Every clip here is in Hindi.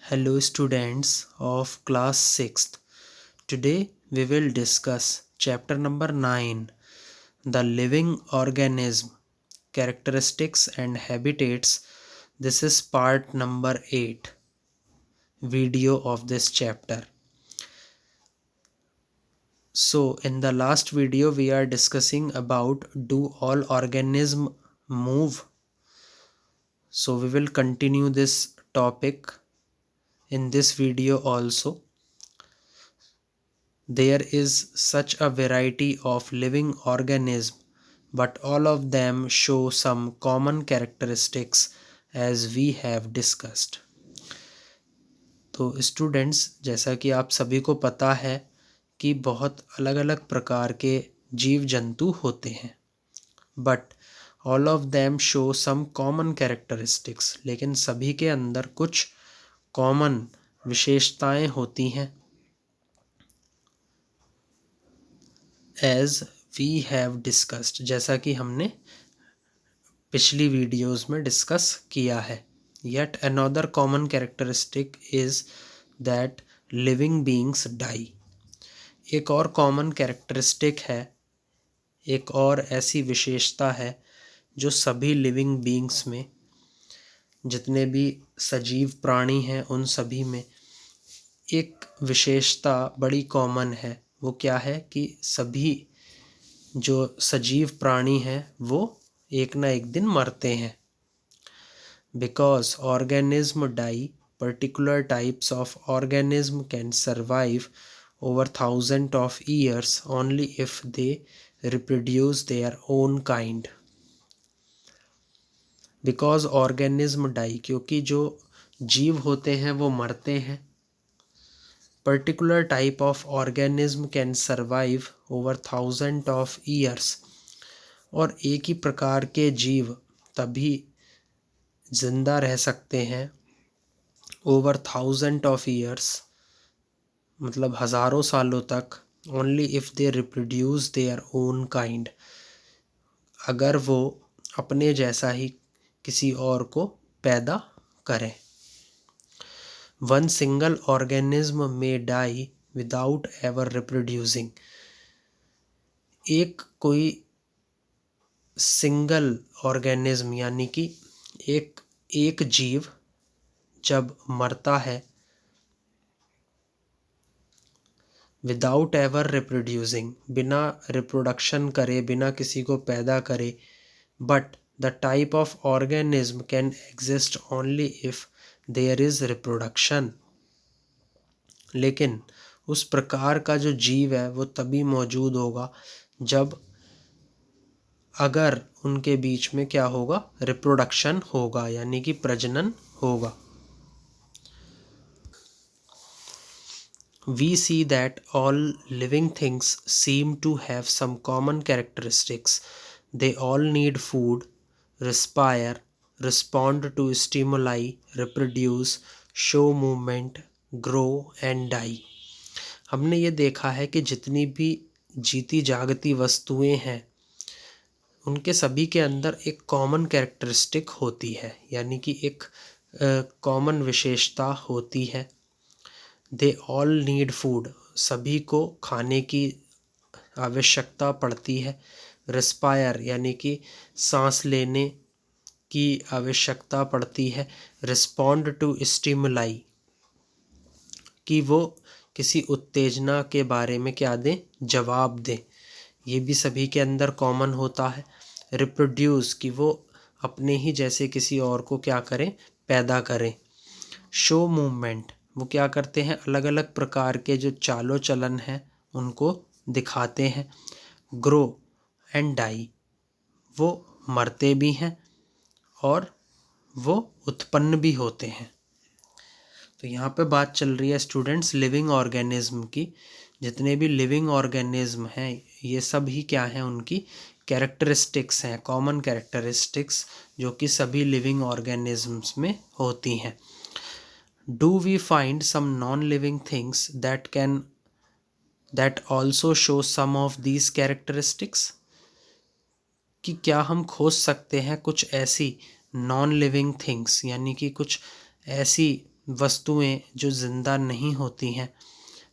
Hello students of class 6th. Today we will discuss chapter number 9, the living organism, characteristics and habitats. This is part number 8 video of this chapter. So in the last video we are discussing about do all organisms move. So we will continue this topic in this video also. There is such a variety of living organisms, but all of them show some common characteristics as we have discussed. तो स्टूडेंट्स, जैसा कि आप सभी को पता है कि बहुत अलग अलग प्रकार के जीव जंतु होते हैं, but all of them show some common characteristics, लेकिन सभी के अंदर कुछ कॉमन विशेषताएं होती हैं. एज वी हैव डिस्कस्ड, जैसा कि हमने पिछली वीडियोस में डिस्कस किया है. Yet another common characteristic is that living beings die. एक और कॉमन कैरेक्टरिस्टिक है, एक और ऐसी विशेषता है जो सभी लिविंग बीइंग्स में, जितने भी सजीव प्राणी हैं उन सभी में एक विशेषता बड़ी कॉमन है. वो क्या है कि सभी जो सजीव प्राणी हैं वो एक ना एक दिन मरते हैं. Because organism die, particular types of organism can survive over thousands of years only if they reproduce their own kind. Because organism die, क्योंकि जो जीव होते हैं वो मरते हैं. Particular type of organism can survive over thousands of years. और एक ही प्रकार के जीव तभी जिंदा रह सकते हैं over thousands of years, मतलब हज़ारों सालों तक. Only if they reproduce their own kind, अगर वो अपने जैसा ही किसी और को पैदा करें. One single organism may die without ever reproducing. एक कोई सिंगल ऑर्गेनिज्म यानी कि एक जीव जब मरता है विदाउट एवर रिप्रोड्यूसिंग, बिना रिप्रोडक्शन करे, बिना किसी को पैदा करे. But the type of organism can exist only if there is reproduction. लेकिन उस प्रकार का जो जीव है वो तभी मौजूद होगा जब अगर उनके बीच में क्या होगा, रिप्रोडक्शन होगा, यानी कि प्रजनन होगा. We see that all living things seem to have some common characteristics. They all need food, respire, respond to stimuli, reproduce, show movement, grow and die. हमने ये देखा है कि जितनी भी जीती जागती वस्तुएं हैं उनके सभी के अंदर एक कॉमन कैरेक्टरिस्टिक होती है, यानी कि एक कॉमन विशेषता होती है. दे ऑल नीड फूड, सभी को खाने की आवश्यकता पड़ती है. रिस्पायर, यानी कि सांस लेने की आवश्यकता पड़ती है. रिस्पॉन्ड टू स्टिमुलाई, कि वो किसी उत्तेजना के बारे में क्या दें, जवाब दें, ये भी सभी के अंदर कॉमन होता है. रिप्रोड्यूस, कि वो अपने ही जैसे किसी और को क्या करें, पैदा करें. शो मूवमेंट, वो क्या करते हैं, अलग अलग प्रकार के जो चालो चलन हैं उनको दिखाते हैं. ग्रो एंड डाई, वो मरते भी हैं और वो उत्पन्न भी होते हैं. तो यहाँ पे बात चल रही है स्टूडेंट्स लिविंग ऑर्गेनिज्म की. जितने भी लिविंग ऑर्गेनिज्म हैं ये सब ही क्या हैं, उनकी कैरेक्टरिस्टिक्स हैं, कॉमन कैरेक्टरिस्टिक्स जो कि सभी लिविंग ऑर्गेनिजम्स में होती हैं. Do we find some non-living things that also show some of these characteristics? कि क्या हम खोज सकते हैं कुछ ऐसी नॉन लिविंग थिंग्स, यानी कि कुछ ऐसी वस्तुएं जो जिंदा नहीं होती हैं,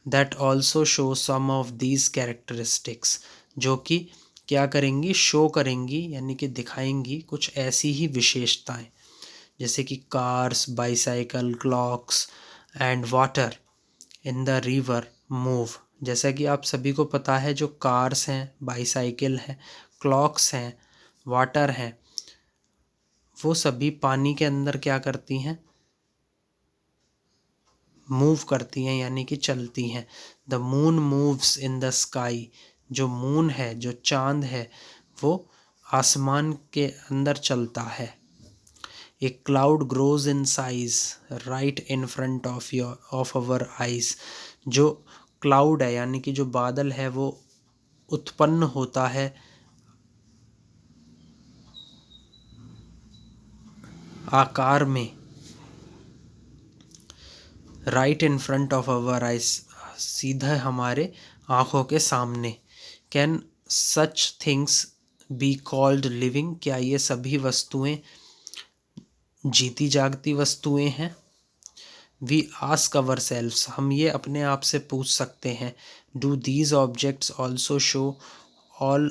that also show some of these characteristics, जो कि क्या करेंगी, शो करेंगी यानी कि दिखाएंगी कुछ ऐसी ही विशेषताएं, जैसे कि cars, bicycle, clocks and water in the river move. जैसा कि आप सभी को पता है, जो कार्स हैं, बाईसाइकिल हैं, क्लॉक्स हैं, वाटर हैं, वो सभी पानी के अंदर क्या करती हैं, मूव करती हैं यानी कि चलती हैं। The moon moves in the sky, जो मून है, जो चांद है, वो आसमान के अंदर चलता है। ए cloud grows in size right in front of our eyes, जो क्लाउड है यानी कि जो बादल है, वो उत्पन्न होता है आकार में, right in front of our eyes, सीधा हमारे आँखों के सामने। Can such things B called living, क्या ये सभी वस्तुएं जीती जागती वस्तुएं हैं। वी आस्क अवर सेल्व्स, हम ये अपने आप से पूछ सकते हैं, do these objects also show all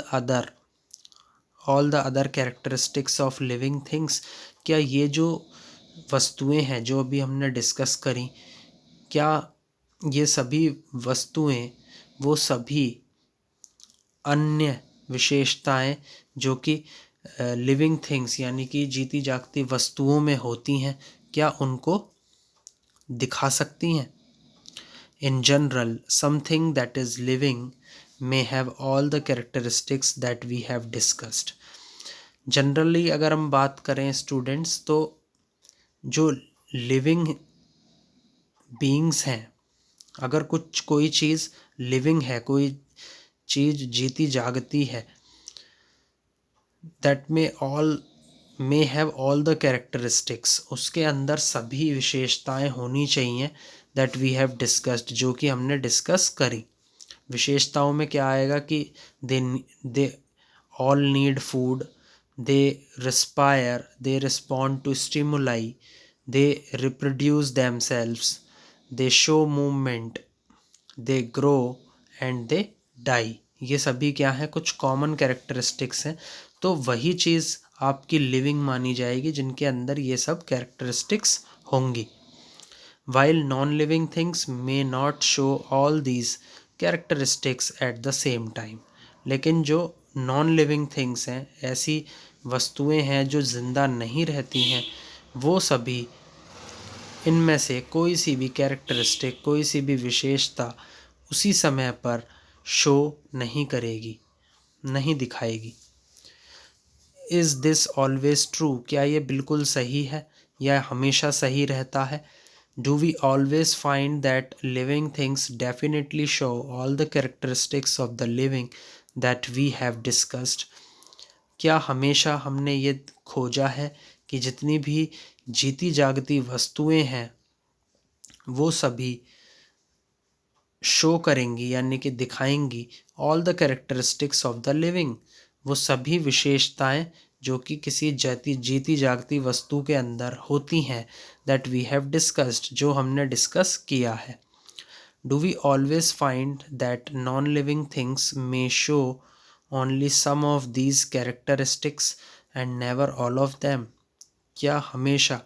the other characteristics of living things, क्या ये जो वस्तुएं हैं जो अभी हमने डिस्कस करी, क्या ये सभी वस्तुएं वो सभी अन्य विशेषताएं जो कि लिविंग थिंग्स यानी कि जीती जागती वस्तुओं में होती हैं, क्या उनको दिखा सकती हैं। In general something that is living may have all the characteristics that we have discussed। Generally अगर हम बात करें स्टूडेंट्स, तो जो लिविंग बीइंग्स हैं, अगर कोई चीज़ लिविंग है, कोई चीज़ जीती जागती है, that may have all the characteristics, उसके अंदर सभी विशेषताएं होनी चाहिए, दैट वी हैव डिस्कस्ड, जो कि हमने डिस्कस करी। विशेषताओं में क्या आएगा कि they all need food, they respire, they respond to stimuli, they reproduce themselves, they show movement, they grow and they die. ये सभी क्या हैं, कुछ कॉमन कैरेक्टरिस्टिक्स हैं। तो वही चीज़ आपकी लिविंग मानी जाएगी जिनके अंदर ये सब कैरेक्टरिस्टिक्स होंगी। While non-living things may not show all these characteristics at the same time, लेकिन जो नॉन लिविंग थिंग्स हैं, ऐसी वस्तुएं हैं जो ज़िंदा नहीं रहती हैं, वो सभी इनमें से कोई सी भी कैरेक्टरिस्टिक, कोई सी भी विशेषता उसी समय पर शो नहीं करेगी, नहीं दिखाएगी। इज़ दिस ऑलवेज ट्रू, क्या ये बिल्कुल सही है या हमेशा सही रहता है। Do we always find that living things definitely show all the characteristics of the living that we have discussed? क्या हमेशा हमने ये खोजा है कि जितनी भी जीती जागती वस्तुएं हैं वो सभी शो करेंगी यानी कि दिखाएंगी all the characteristics of the living, वो सभी विशेषताएं जो कि किसी जीती जागती वस्तु के अंदर होती हैं, दैट वी हैव डिस्कस्ड, जो हमने डिस्कस किया है। Do we always find that non living things may show only some of these characteristics and never all of them, क्या हमेशा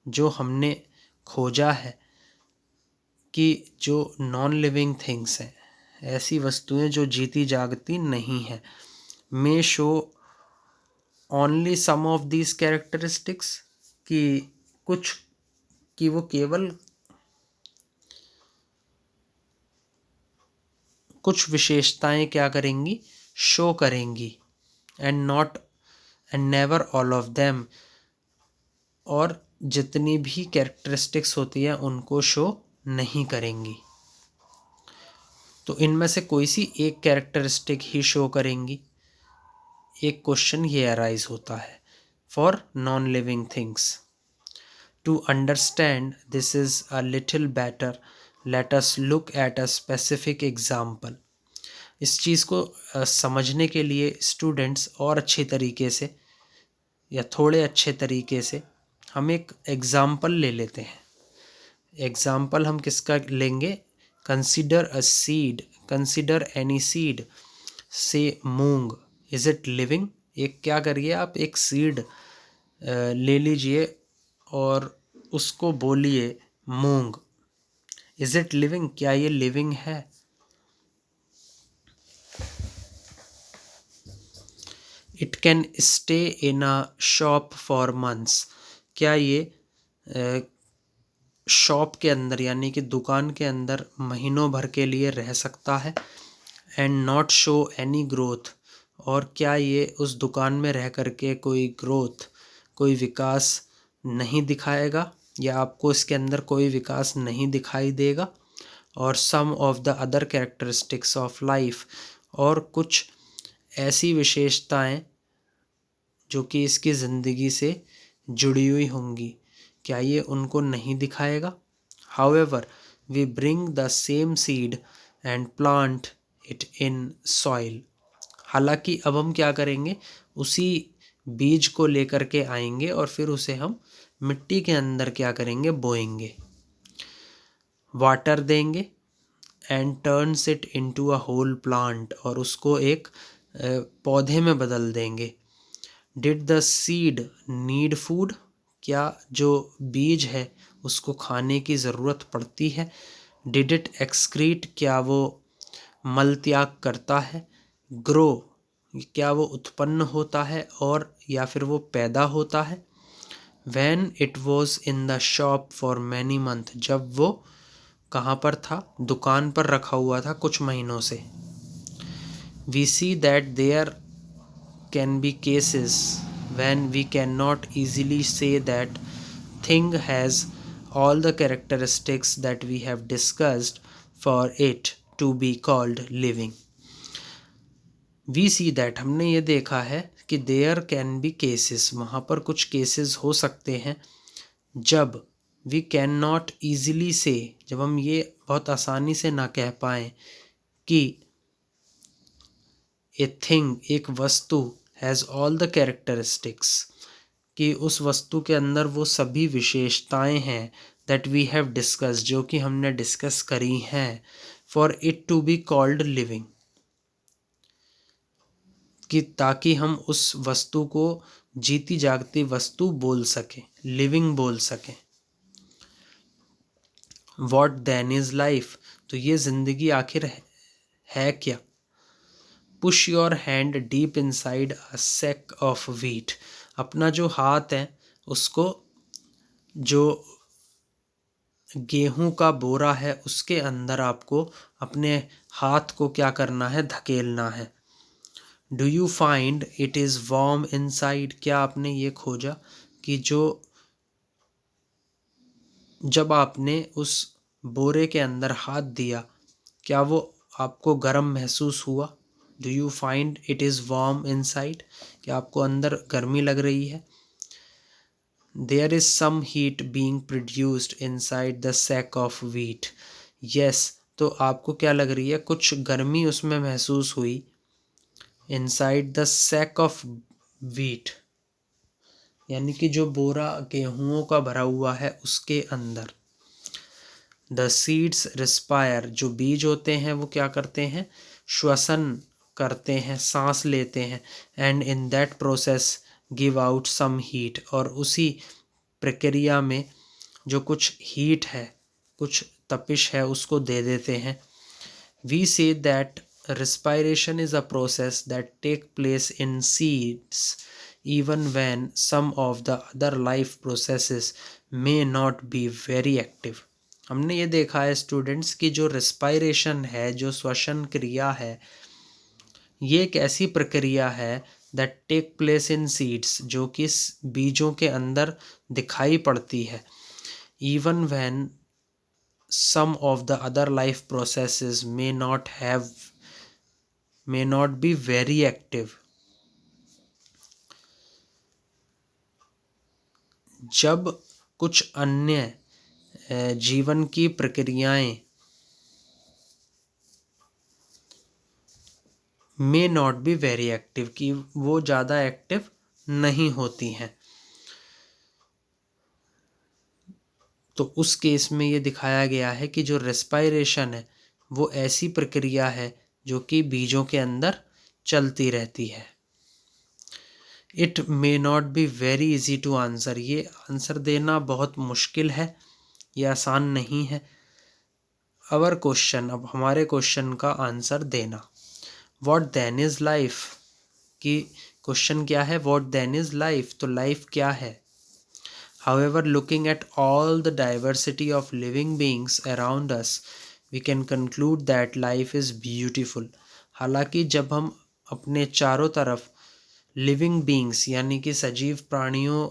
जो हमने खोजा है कि जो नॉन लिविंग थिंग्स हैं, ऐसी वस्तुएं जो जीती जागती नहीं हैं, may show only some of these characteristics, कि वो केवल कुछ विशेषताएं क्या करेंगी, शो करेंगी, and never all of them, और जितनी भी कैरेक्टरिस्टिक्स होती हैं उनको शो नहीं करेंगी। तो इनमें से कोई सी एक कैरेक्टरिस्टिक ही शो करेंगी। एक क्वेश्चन ये अराइज होता है for non living things. To understand this is a little better, let us look at a specific example. इस चीज़ को समझने के लिए स्टूडेंट्स और अच्छे तरीके से या थोड़े अच्छे तरीके से हम एक एग्ज़ाम्पल ले लेते हैं। एग्जाम्पल हम किसका लेंगे? Consider a seed, consider any seed, से मूंग, इज इट लिविंग? एक क्या करिए आप, एक सीड ले लीजिए और उसको बोलिए मूंग, इज इट लिविंग? क्या ये लिविंग है? It can stay in a shop for months, क्या ये शॉप के अंदर यानी कि दुकान के अंदर महीनों भर के लिए रह सकता है? And not show any growth, और क्या ये उस दुकान में रह करके कोई ग्रोथ, कोई विकास नहीं दिखाएगा, या आपको इसके अंदर कोई विकास नहीं दिखाई देगा? और some of the other characteristics of life, और कुछ ऐसी विशेषताएं जो कि इसकी ज़िंदगी से जुड़ी हुई होंगी, क्या ये उनको नहीं दिखाएगा? However we bring the same seed and plant it in soil, हालांकि अब हम क्या करेंगे, उसी बीज को लेकर के आएंगे और फिर उसे हम मिट्टी के अंदर क्या करेंगे, बोएंगे, वाटर देंगे, and turns it into a whole plant, और उसको एक पौधे में बदल देंगे। Did the seed need food, क्या जो बीज है उसको खाने की ज़रूरत पड़ती है? डिड इट एक्सक्रीट, क्या वो मल त्याग करता है? ग्रो, क्या वो उत्पन्न होता है और या फिर वो पैदा होता है? When it was in the shop for many month, जब वो कहाँ पर था, दुकान पर रखा हुआ था कुछ महीनों से। We see that there can be cases when we cannot easily say that thing has all the characteristics that we have discussed for it to be called living. We see that, हमने ये देखा है कि there can be cases, वहाँ पर कुछ cases हो सकते हैं जब we cannot easily say, जब हम ये बहुत आसानी से ना कह पाएँ कि a thing, एक वस्तु हैज़ ऑल द कैरेक्टरिस्टिक्स, कि उस वस्तु के अंदर वो सभी विशेषताएं हैं दैट वी हैव डिस्कस, जो कि हमने डिस्कस करी हैं, for it to be called living, कि ताकि हम उस वस्तु को जीती जागती वस्तु बोल सकें, लिविंग बोल सकें। वॉट देन इज़ लाइफ, तो ये ज़िंदगी आखिर है क्या? Push your hand deep inside a sack of wheat, अपना जो हाथ है उसको जो गेहूं का बोरा है उसके अंदर आपको अपने हाथ को क्या करना है, धकेलना है। Do you find it is warm inside, क्या आपने ये खोजा कि जो जब आपने उस बोरे के अंदर हाथ दिया क्या वो आपको गर्म महसूस हुआ? Do you find it is warm inside, क्या आपको अंदर गर्मी लग रही है? There is some heat being produced inside the sack of wheat, yes, तो आपको क्या लग रही है, कुछ गर्मी उसमें महसूस हुई, inside the sack of wheat, यानी कि जो बोरा गेहूँों का भरा हुआ है उसके अंदर। द सीड्स रिस्पायर, जो बीज होते हैं वो क्या करते हैं, श्वसन करते हैं, सांस लेते हैं, and in that process give out some heat, और उसी प्रक्रिया में जो कुछ हीट है, कुछ तपिश है उसको दे देते हैं। We see that respiration is a process that take place in seeds even when some of the other life processes may not be very active. हमने ये देखा है स्टूडेंट्स कि जो respiration है, जो श्वसन क्रिया है, ये एक ऐसी प्रक्रिया है that take place in seeds, जो कि बीजों के अंदर दिखाई पड़ती है, even when some of the other life processes may not be very active. जब कुछ अन्य जीवन की प्रक्रियाएं may not be very active, कि वो ज़्यादा एक्टिव नहीं होती हैं। तो उस केस में ये दिखाया गया है कि जो रेस्पायरेशन है वो ऐसी प्रक्रिया है जो कि बीजों के अंदर चलती रहती है। It may not be very easy to answer, ये आंसर देना बहुत मुश्किल है, ये आसान नहीं है। अवर क्वेश्चन, अब हमारे क्वेश्चन का आंसर देना। व्हाट देन इज लाइफ, कि क्वेश्चन क्या है, व्हाट देन इज लाइफ, तो लाइफ क्या है। However, looking at all the diversity of living beings around us, we can conclude that life is beautiful. हालांकि जब हम अपने चारों तरफ लिविंग बींग्स यानी कि सजीव प्राणियों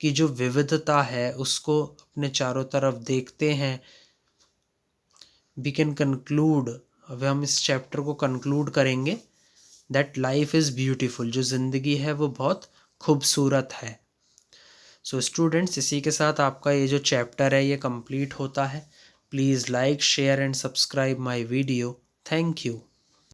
की जो विविधता है उसको अपने चारों तरफ देखते हैं, वी कैन कंक्लूड, अब हम इस चैप्टर को कंक्लूड करेंगे, दैट लाइफ इज़ ब्यूटीफुल, जो ज़िंदगी है वो बहुत खूबसूरत है। सो स्टूडेंट्स, इसी के साथ आपका ये जो चैप्टर है ये कंप्लीट होता है। Please like, share and subscribe my video. Thank you.